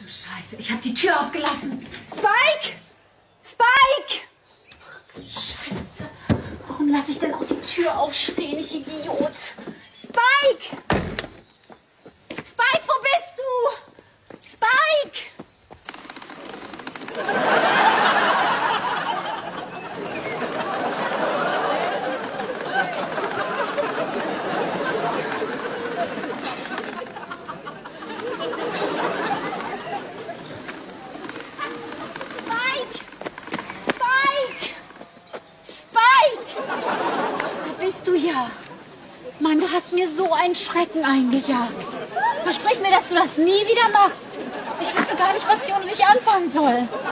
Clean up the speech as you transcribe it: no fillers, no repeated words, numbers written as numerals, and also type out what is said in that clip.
Scheiße, ich habe die Tür aufgelassen. Spike! Spike! Scheiße. Warum lasse ich denn auch die Tür aufstehen, ich Idiot? Spike! Spike, wo bist du? Spike! Spike! Spike! Spike! Da bist du ja. Mann, du hast mir so einen Schrecken eingejagt. Versprich mir, dass du das nie wieder machst. Ich wüsste gar nicht, was ich ohne dich anfangen soll.